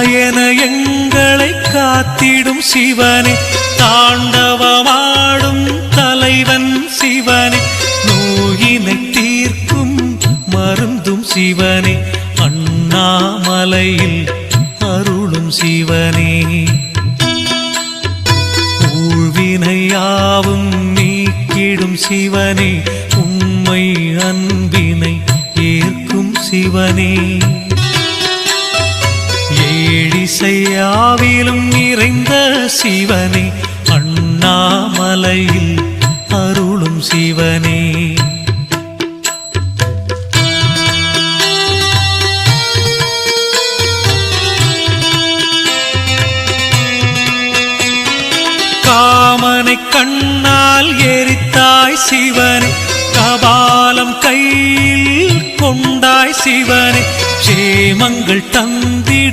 என எங்களை காத்திடும் சிவனே, தாண்டவமாடும் தலைவன் சிவனே, நோயினை தீர்க்கும் மருந்தும் சிவனே, அண்ணாமலையில் அருளும் சிவனே, ஊழ்வினையாவும் நீக்கிடும் சிவனே, உண்மை அன்பினை ஏற்கும் சிவனே, ஏழிசையாவிலும் நிறைந்த சிவனே, அண்ணாமலையில் அருளும் சிவனே. காமனை கண்ணால் எரித்தாய் சிவனே, கபாலம் கையில் கொண்டாய் சிவனே, சேமங்கள் தந்திட